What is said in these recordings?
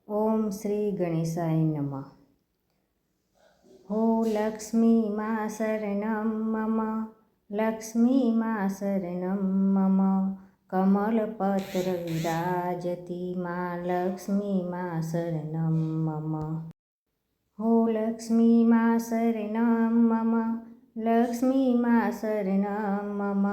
ઓમ શ્રી ગણેશાય નમઃ. હો લક્ષ્મી માં શરણમ મમ, લક્ષ્મી માં શરણમ મમ, કમલપત્ર વિરાજતી માં લક્ષ્મી માં શરણમ મમ. હો લક્ષ્મી માં શરણમ મમ, લક્ષ્મી માં શરણમ મમ,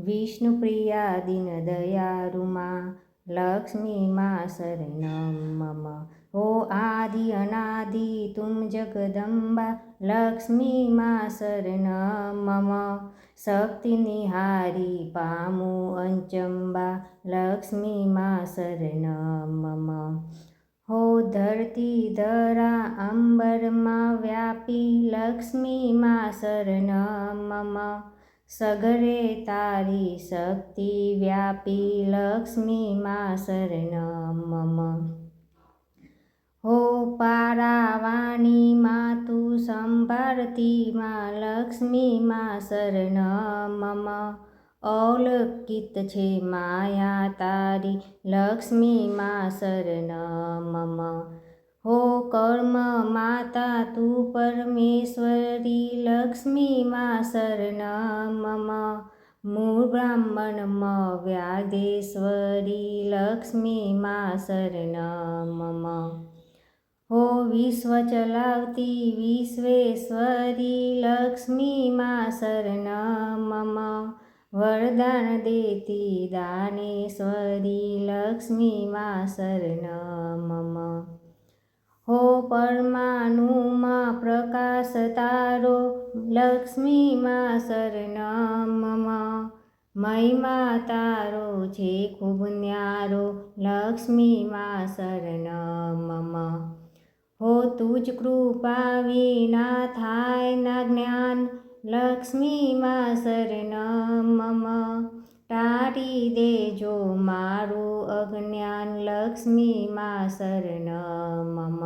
વિષ્ણુપ્રિયા દીનદયારુમાં લક્ષ્મી માં શરણમ મમ. હો આદિ અનાદિ તુમ જગદંબા લક્ષ્મી માં શરણમ મમ, શક્તિ નિહારી પામુ અંચંબા લક્ષ્મી માં શરણમ મમ. હો ધરતી ધરા અંબરમાં વ્યાપી લક્ષ્મી માં શરણમ મમ, સગરે તારી શક્તિ વ્યાપી લક્ષ્મી માં શરણમ મમ. હો પારાવાણી માં તું સંભાળતી માં લક્ષ્મી માં શરણમ મમ, અલૌકિત છે માયા તારી લક્ષ્મી માં શરણમ મમ. હો કર્મ માતા તું પરમેશ્વરી લક્ષ્મી માં શરણમ મમ, મૂળ બ્રાહ્મણ વ્યાદેશ્વરી લક્ષ્મી માં શરણમ મમ. હો વિશ્વ ચલાવતી વિશ્વેશ્વરી લક્ષ્મી માં શરણમ મમ, વરદાન દેતી દાનેશ્વરી લક્ષ્મી માં શરણમ મમ. હો પરમાણુમાં પ્રકાશ તારો લક્ષ્મી માં શરણમ મમ, મહિમા તારો છે ખૂબ ન્યારો લક્ષ્મી માં શરણમ મમ. હો તુજ કૃપા વિના થાય ના જ્ઞાન લક્ષ્મી માં શરણમ મમ, ટાળી દેજો મારું અજ્ઞાન લક્ષ્મી માં શરણમ મમ.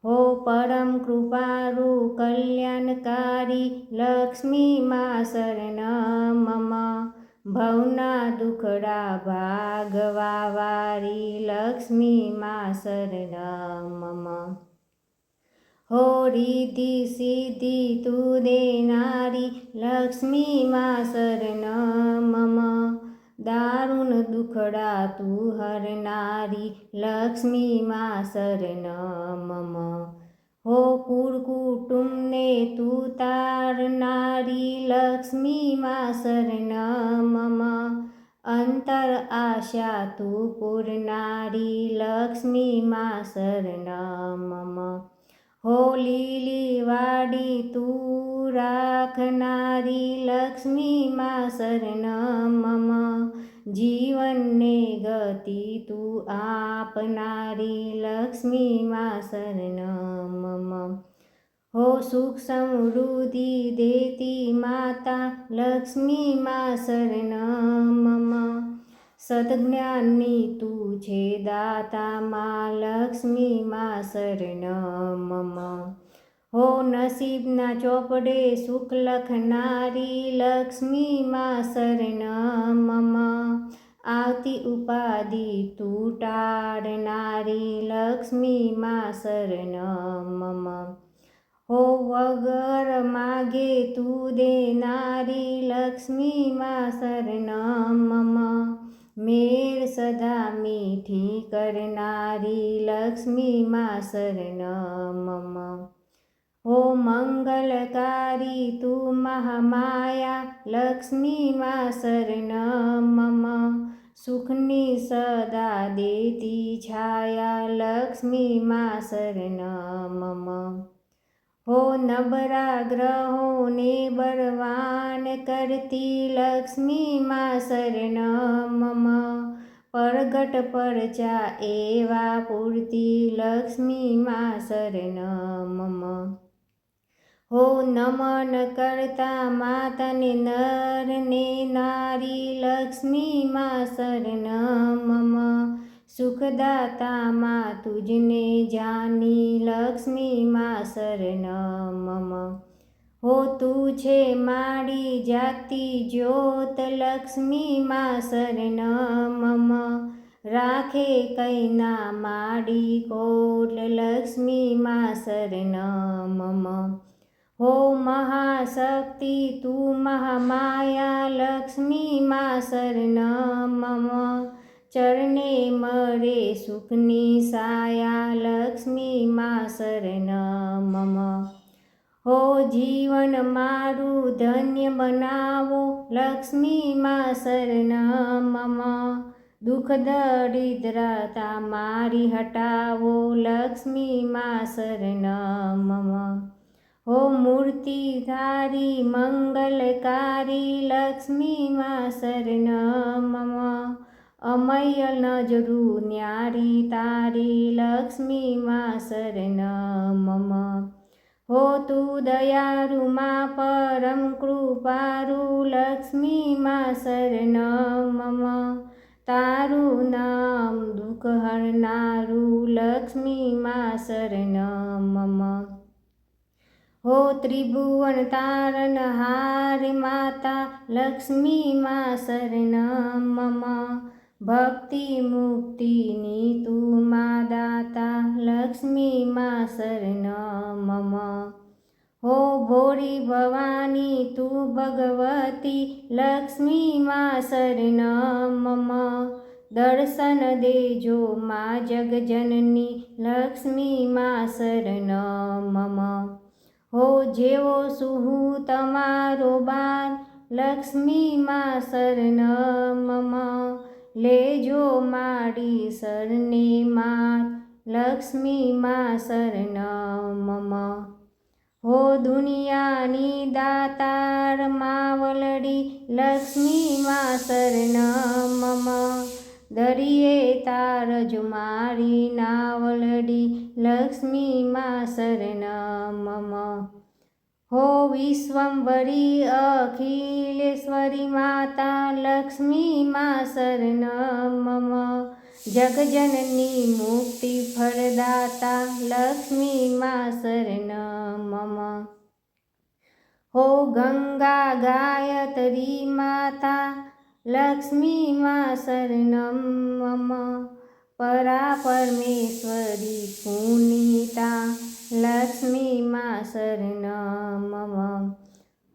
હો પરમ કૃપાળુ કલ્યાણકારી લક્ષ્મી માં શરણમ મમ, ભવના દુખડા ભાગવા વારી લક્ષ્મી માં શરણમ મમ. હો રિદ્ધિ સિદ્ધિ તું દેનારી લક્ષ્મી માં શરણમ મમ, દારૂણ દુખડા તું હરનારી લક્ષ્મી માં શરણમ મમ. હો કુળ કુટુંબને તું તારનારી લક્ષ્મી માં શરણમ મમ, અંતર આશા તું પૂરનારી લક્ષ્મી માં શરણમ મમ. હો લીલી વાડી તું રાખનારી લક્ષ્મી માં શરણમ મમ, જીવનને ગતિ તું આપનારી લક્ષ્મી માં શરણમ મમ. હો સુખ સમૃદ્ધિ દેતી માતા લક્ષ્મી માં શરણમ મમ, સદજ્ઞાનની તું છે દાતા માં લક્ષ્મી માં શરણમ મમ. હો નસીબના ચોપડે સુખ લખનારી લક્ષ્મી માં શરણમ મમ, આવતી ઉપાધિ તું ટાળનારી લક્ષ્મી માં શરણમ મમ. હો વગર માગે તું દેનારી લક્ષ્મી માં શરણમ મમ, મેર સદા મીઠી કરનારી લક્ષ્મી માં શરણમ મમ. હો મંગલકારી તું મહામાયા લક્ષ્મી માં શરણમ મમ, સુખની સદા દેતી છાયા લક્ષ્મી માં શરણમ મમ. હો નબળા ગ્રહોને બળવાન કરતી લક્ષ્મી માં શરણમ મમ, પ્રગટ પરચા એવા પૂરતી લક્ષ્મી માં શરણમ મમ. હો નમન કરતા માતને નર ને નારી લક્ષ્મી માં શરણમ મમ, સુખદાતા માં તુજને જાની લક્ષ્મી માં શરણમ મમ. હો તું છે મારી જાતિ જ્યોત લક્ષ્મી માં શરણમ મમ, રાખે કૈના માડી કોટ લક્ષ્મી માં શરણ મમ હો મહાશક્તિ તું મહામાયા લક્ષ્મી માં શરણ મમ ચરણે મરે સુખની સાયા લક્ષ્મી માં શરણ મમ હો જીવન મારું ધન્ય બનાવો લક્ષ્મી માં શરણ મમ દુઃખ દરિદ્રતા મારી હટાવો લક્ષ્મી માં શરણ મમ હો મૂર્તિ ધારી મંગલકારી લક્ષ્મી માં શરણ મમ અમય નજરું ન્યારી તારી લક્ષ્મી માં શરણ મમ હો તું દયાળુ માં પરમ કૃપાળુ લક્ષ્મી માં શરણ મમ તારું નામ દુઃખ હરનારું લક્ષ્મી માં શરણ મમ હો ત્રિભુવન તારન હાર માતા લક્ષ્મી માં શરણ મમ ભક્તિ મુક્તિની તું મા દાતા લક્ષ્મી માં શરણ મમ હો ભોળી ભવાની તું ભગવતી લક્ષ્મી માં શરણ મમ દર્શન દેજો મા જગજનની લક્ષ્મી માં શરણ મમ હો જેવો સુહુ તમારો બાર લક્ષ્મી માં શરણ મમ લેજો માડી શરણે માત લક્ષ્મી માં શરણ મમ હો દુનિયાની દાતાર માવલડી લક્ષ્મી માં શરણ મમ દરિયે તારજો મારી નાવલડી લક્ષ્મી માં શરણ મમ હો વિશ્વંભરી અખિલેશ્વરી માતા લક્ષ્મી માં શરણ મમ જગજનની મુક્તિ ફળદાતા લક્ષ્મી માં શરણ મમ હો ગંગા ગાયત્રી માતા લક્ષ્મી માં શરણ મમ પરા પરમેશ્વરી પુનિતા લક્ષ્મી માં શરણ મમ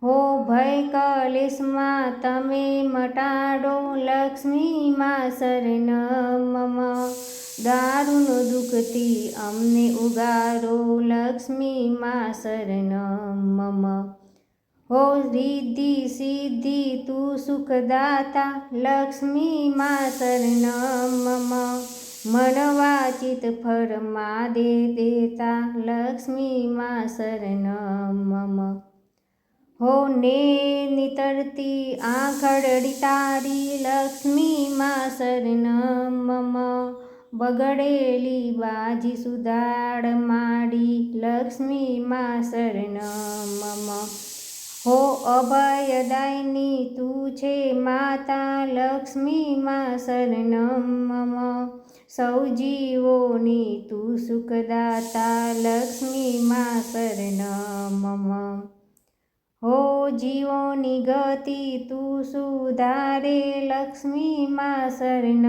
હો ભય કલેશમાં તમે મટાડો લક્ષ્મી માં શરણ મમ દારૂણ દુઃખથી અમને ઉગારો લક્ષ્મી માં શરણ મમ હો રિદ્ધિ સિદ્ધિ તું સુખદાતા લક્ષ્મી માં શરણ મમ મનવાચિત ફરમા દેતા લક્ષ્મી માં શરણ મમ હો ને નિતરતી આંખડી તારી લક્ષ્મી માં શરણ મમ બગડેલી બાજી સુધાર માડી લક્ષ્મી માં શરણ મમ હો અભયદાયની તું છે માતા લક્ષ્મી માં શરણ મમ સૌ જીવોની તું સુખદાતા લક્ષ્મી માં શરણ મમ હો જીવોની ગતિ તું સુધારે લક્ષ્મી માં શરણ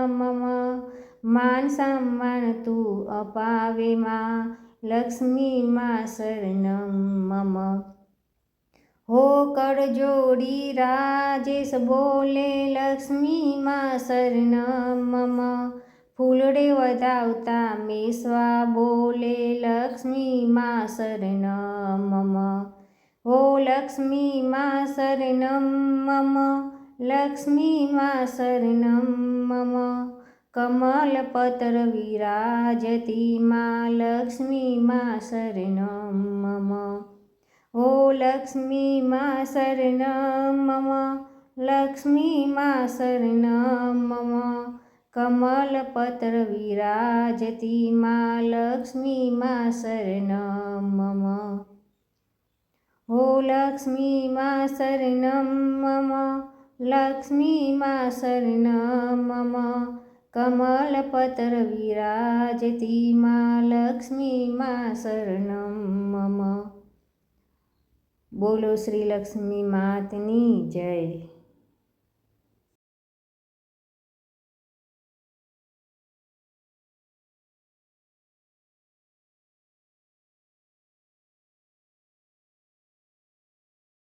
મમ માન સન્માન તું અપાવે માં લક્ષ્મી માં શરણ મમ હો કરજોડી રાજેશ બોલે લક્ષ્મી માં શરણ મમ ફૂલડે વધાવતા મેસવા બોલે લક્ષ્મી માં શરણ મમ હો લક્ષ્મી માં શરણ મમ લક્ષ્મી માં શરણ મમ કમલપત્ર વિરાજતી માં લક્ષ્મી માં શરણ મમ હો લક્ષ્મી માં શરણ મમ લક્ષ્મી માં શરણ મમ કમલપત્ર વિરાજતી માં લક્ષ્મી માં શરણ મમ હો લક્ષ્મી માં શરણ મમ લક્ષ્મી માં શરણ મમ કમલપત્ર વિરાજતી માં લક્ષ્મી માં શરણ મમ બોલો શ્રી લક્ષ્મી માતની જય।